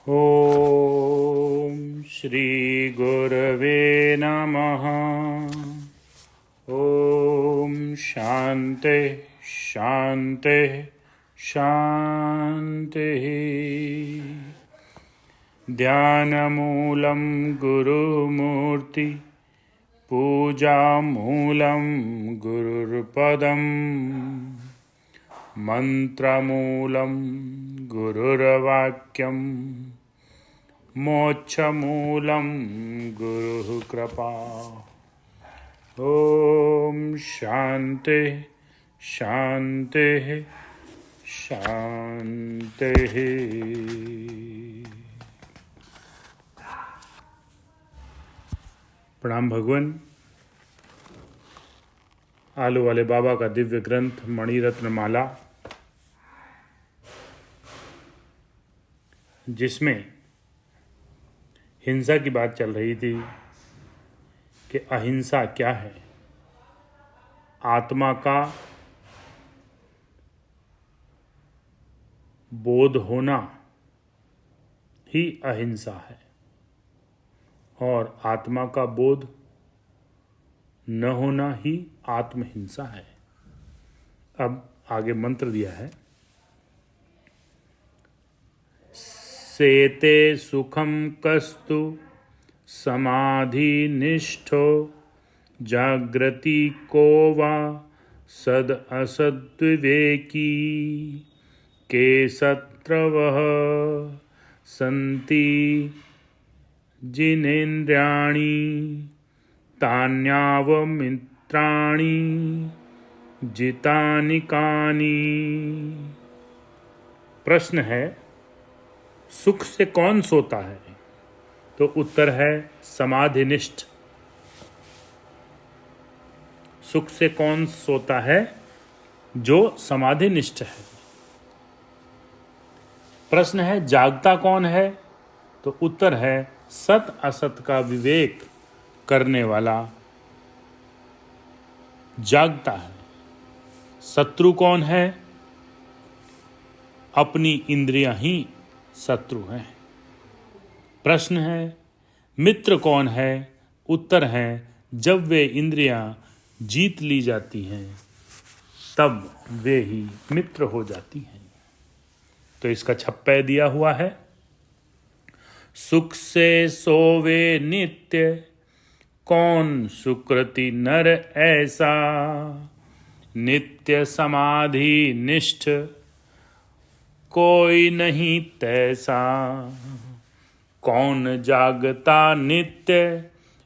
ॐ श्री गुरवे नमः। ॐ शान्ति शान्ति शान्तिः। ध्यानमूलं गुरुमूर्ति पूजामूलं गुरुर्पदम् मन्त्रमूलं गुरुर्वाक्यं मोक्षमूलं गुरुः कृपा। ॐ शान्ति शान्ति शान्तिः। प्रणाम भगवान। आलू वाले बाबा का दिव्य ग्रंथ मणिरत्न माला, जिसमें हिंसा की बात चल रही थी कि अहिंसा क्या है। आत्मा का बोध होना ही अहिंसा है और आत्मा का बोध न होना ही आत्महिंसा है। अब आगे मंत्र दिया है। सेते सुखम कस्तु समाधि निष्ठो जागृति को वा सद असद्विवेकी के शत्रवः सन्ति जिनेन्द्रियाणि तान्यावमित्राणि जितानि कानि। प्रश्न है, सुख से कौन सोता है? तो उत्तर है समाधिनिष्ठ। सुख से कौन सोता है? जो समाधिनिष्ठ है। प्रश्न है, जागता कौन है? तो उत्तर है सत असत का विवेक करने वाला जागता है। शत्रु कौन है? अपनी इंद्रियां ही शत्रु हैं। प्रश्न है, मित्र कौन है? उत्तर है जब वे इंद्रियां जीत ली जाती हैं तब वे ही मित्र हो जाती हैं। तो इसका छप्पै दिया हुआ है। सुख से सोवे नित्य कौन सुकृति नर ऐसा, नित्य समाधि निष्ठ कोई नहीं तैसा। कौन जागता नित्य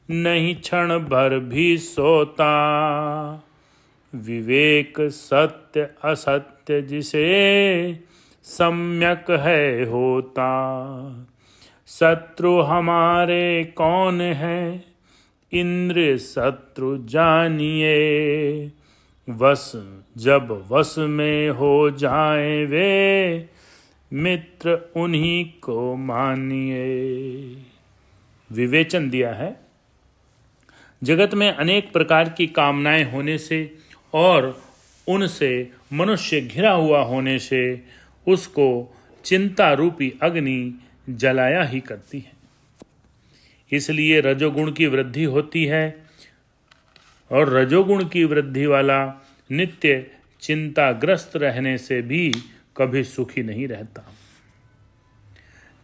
नहीं क्षण भर भी सोता, विवेक सत्य असत्य जिसे सम्यक है होता। शत्रु हमारे कौन है? इंद्र शत्रु जानिए, वश जब वश में हो जाए वे मित्र उन्हीं को मानिए। विवेचन दिया है। जगत में अनेक प्रकार की कामनाएं होने से और उनसे मनुष्य घिरा हुआ होने से उसको चिंता रूपी अग्नि जलाया ही करती है। इसलिए रजोगुण की वृद्धि होती है और रजोगुण की वृद्धि वाला नित्य चिंताग्रस्त रहने से भी कभी सुखी नहीं रहता।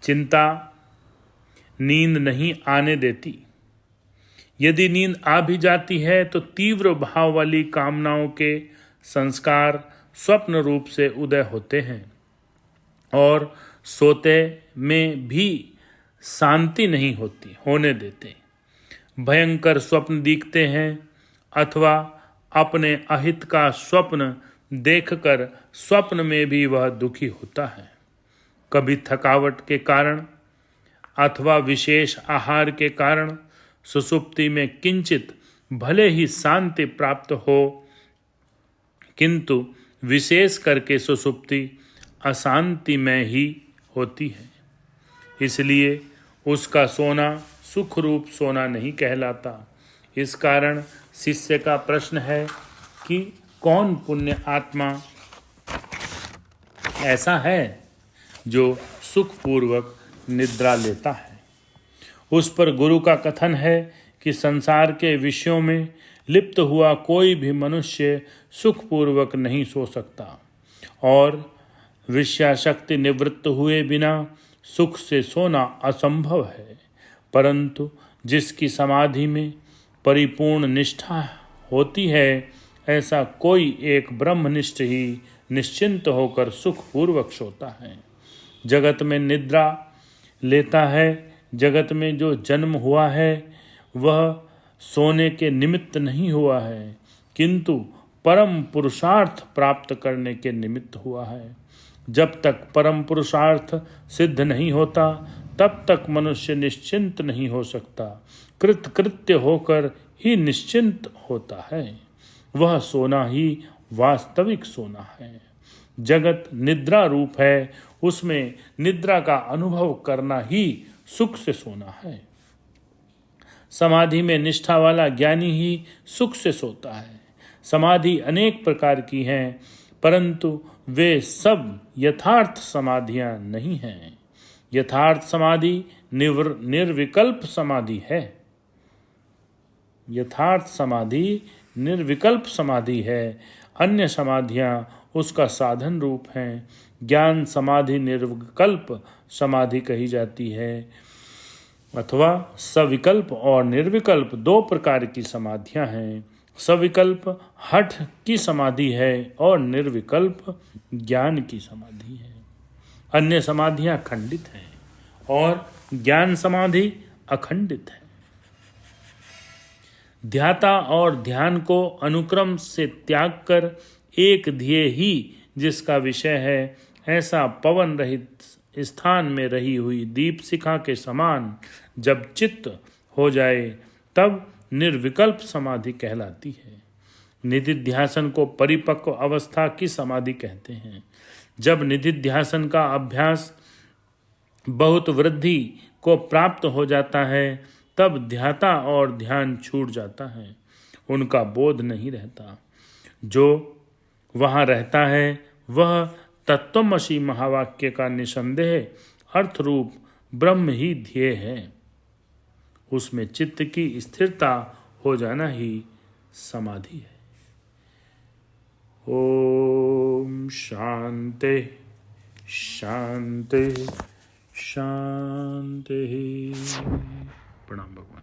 चिंता नींद नहीं आने देती। यदि नींद आ भी जाती है तो तीव्र भाव वाली कामनाओं के संस्कार स्वप्न रूप से उदय होते हैं और सोते में भी शांति नहीं होने देते। भयंकर स्वप्न दिखते हैं अथवा अपने अहित का स्वप्न देखकर स्वप्न में भी वह दुखी होता है। कभी थकावट के कारण अथवा विशेष आहार के कारण सुषुप्ति में किंचित भले ही शांति प्राप्त हो, किंतु विशेष करके सुषुप्ति अशांति में ही होती है। इसलिए उसका सोना सुख रूप सोना नहीं कहलाता। इस कारण शिष्य का प्रश्न है कि कौन पुण्य आत्मा ऐसा है जो सुखपूर्वक निद्रा लेता है। उस पर गुरु का कथन है कि संसार के विषयों में लिप्त हुआ कोई भी मनुष्य सुखपूर्वक नहीं सो सकता और विषयाशक्ति निवृत्त हुए बिना सुख से सोना असंभव है। परंतु जिसकी समाधि में परिपूर्ण निष्ठा होती है, ऐसा कोई एक ब्रह्मनिष्ठ ही निश्चिंत होकर सुखपूर्वक सोता है। जगत में निद्रा लेता है। जगत में जो जन्म हुआ है वह सोने के निमित्त नहीं हुआ है, किंतु परम पुरुषार्थ प्राप्त करने के निमित्त हुआ है। जब तक परम पुरुषार्थ सिद्ध नहीं होता, तब तक मनुष्य निश्चिंत नहीं हो सकता। कृत्य होकर ही निश्चिंत होता है। वह सोना ही वास्तविक सोना है। जगत निद्रा रूप है, उसमें निद्रा का अनुभव करना ही सुख से सोना है। समाधि में निष्ठा वाला ज्ञानी ही सुख से सोता है। समाधि अनेक प्रकार की हैं, परंतु वे सब यथार्थ समाधियां नहीं हैं। यथार्थ समाधि निर्विकल्प समाधि है। यथार्थ समाधि निर्विकल्प समाधि है। अन्य समाधियां उसका साधन रूप हैं। ज्ञान समाधि निर्विकल्प समाधि कही जाती है, अथवा सविकल्प और निर्विकल्प दो प्रकार की समाधियां हैं। सविकल्प हठ की समाधि है और निर्विकल्प ज्ञान की समाधि है। अन्य समाधियां खंडित हैं और ज्ञान समाधि अखंडित है। ध्याता और ध्यान को अनुक्रम से त्याग कर एक ध्येय ही जिसका विषय है, ऐसा पवन रहित स्थान में रही हुई दीप शिखा के समान जब चित्त हो जाए, तब निर्विकल्प समाधि कहलाती है। निधिध्यासन को परिपक्व अवस्था की समाधि कहते हैं। जब निधिध्यासन का अभ्यास बहुत वृद्धि को प्राप्त हो जाता है, तब ध्याता और ध्यान छूट जाता है, उनका बोध नहीं रहता। जो वहाँ रहता है वह तत्वमसि महावाक्य का निसंदेह अर्थरूप ब्रह्म ही ध्येय है। उसमें चित्त की स्थिरता हो जाना ही समाधि है। ओम शांति शांति शांति। प्रणाम भगवान।